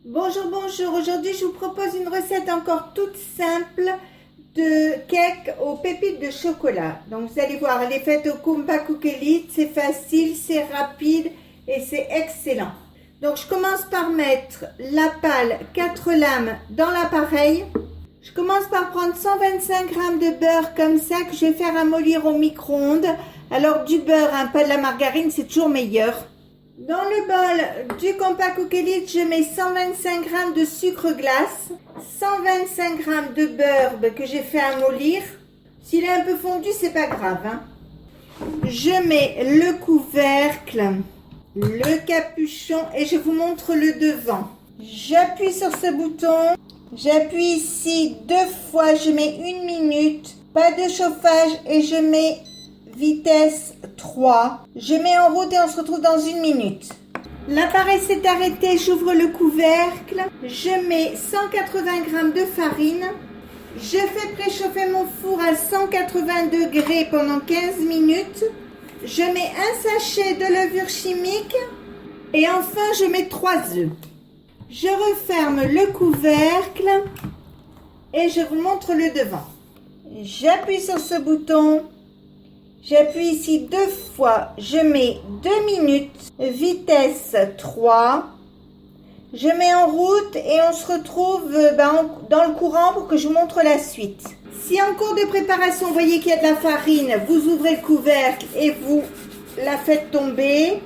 Bonjour, bonjour. Aujourd'hui, je vous propose une recette encore toute simple de cake aux pépites de chocolat. Donc, vous allez voir, elle est faite au Kumpa Cookie Elite. C'est facile, c'est rapide et c'est excellent. Donc, je commence par mettre la pâle 4 lames dans l'appareil. Je commence par prendre 125 g de beurre comme ça que je vais faire ramollir au micro-ondes. Alors, du beurre, hein, pas de la margarine, c'est toujours meilleur. Dans le bol du Kumpa Cookie Elite, je mets 125 g de sucre glace, 125 g de beurre que j'ai fait amollir. S'il est un peu fondu, c'est pas grave, hein. Je mets le couvercle, le capuchon et je vous montre le devant. J'appuie sur ce bouton, j'appuie ici 2 fois, je mets 1 minute, pas de chauffage et je mets vitesse 3. Je mets en route et on se retrouve dans 1 minute. L'appareil s'est arrêté, j'ouvre le couvercle, je mets 180 g de farine. Je fais préchauffer mon four à 180 degrés pendant 15 minutes. Je mets un sachet de levure chimique et enfin je mets 3 œufs. Je referme le couvercle et je vous montre le devant. J'appuie sur ce bouton. J'appuie ici 2 fois, je mets 2 minutes, vitesse 3. Je mets en route et on se retrouve dans le courant pour que je vous montre la suite. Si en cours de préparation, vous voyez qu'il y a de la farine, vous ouvrez le couvercle et vous la faites tomber.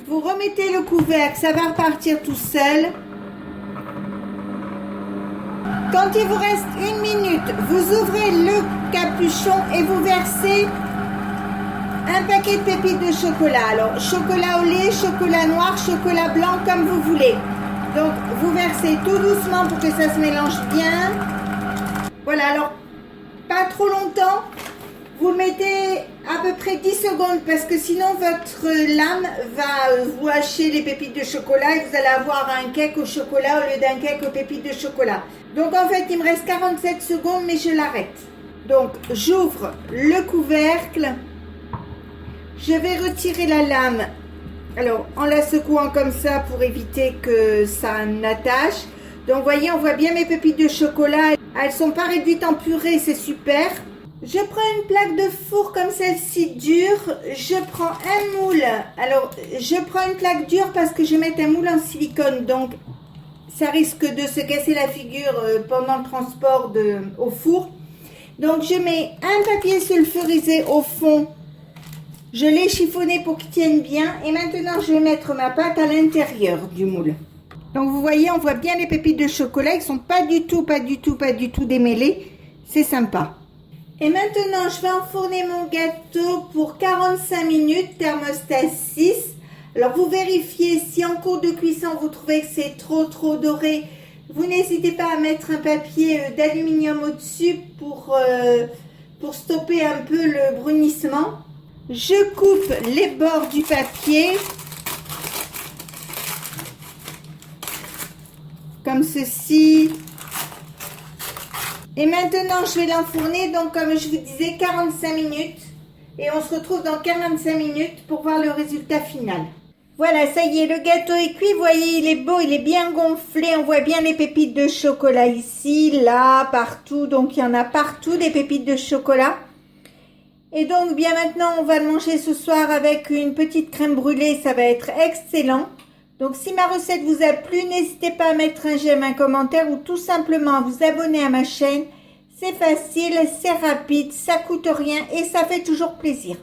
Vous remettez le couvercle, ça va repartir tout seul. Quand il vous reste 1 minute, vous ouvrez le capuchon et vous versez un paquet de pépites de chocolat. Alors, chocolat au lait, chocolat noir, chocolat blanc, comme vous voulez. Donc, vous versez tout doucement pour que ça se mélange bien. Voilà, alors, pas trop longtemps. Vous le mettez à peu près 10 secondes parce que sinon, votre lame va vous hacher les pépites de chocolat et vous allez avoir un cake au chocolat au lieu d'un cake aux pépites de chocolat. Donc, en fait, il me reste 47 secondes, mais je l'arrête. Donc, j'ouvre le couvercle. Je vais retirer la lame, alors en la secouant comme ça pour éviter que ça n'attache. Donc, vous voyez, on voit bien mes pépites de chocolat. Elles ne sont pas réduites en purée, c'est super. Je prends une plaque de four comme celle-ci dure. Je prends un moule. Alors, je prends une plaque dure parce que je vais mettre un moule en silicone. Donc, ça risque de se casser la figure pendant le transport au four. Donc, je mets un papier sulfurisé au fond. Je l'ai chiffonné pour qu'il tienne bien. Et maintenant, je vais mettre ma pâte à l'intérieur du moule. Donc, vous voyez, on voit bien les pépites de chocolat. Ils ne sont pas du tout démêlés. C'est sympa. Et maintenant, je vais enfourner mon gâteau pour 45 minutes, thermostat 6. Alors, vous vérifiez si en cours de cuisson, vous trouvez que c'est trop doré. Vous n'hésitez pas à mettre un papier d'aluminium au-dessus pour stopper un peu le brunissement. Je coupe les bords du papier comme ceci. Et maintenant, je vais l'enfourner, donc comme je vous disais, 45 minutes. Et on se retrouve dans 45 minutes pour voir le résultat final. Voilà, ça y est, le gâteau est cuit. Vous voyez, il est beau, il est bien gonflé. On voit bien les pépites de chocolat ici, là, partout. Donc, il y en a partout des pépites de chocolat. Et donc, bien maintenant, on va le manger ce soir avec une petite crème brûlée. Ça va être excellent. Donc, si ma recette vous a plu, n'hésitez pas à mettre un j'aime, un commentaire ou tout simplement à vous abonner à ma chaîne. C'est facile, c'est rapide, ça coûte rien et ça fait toujours plaisir.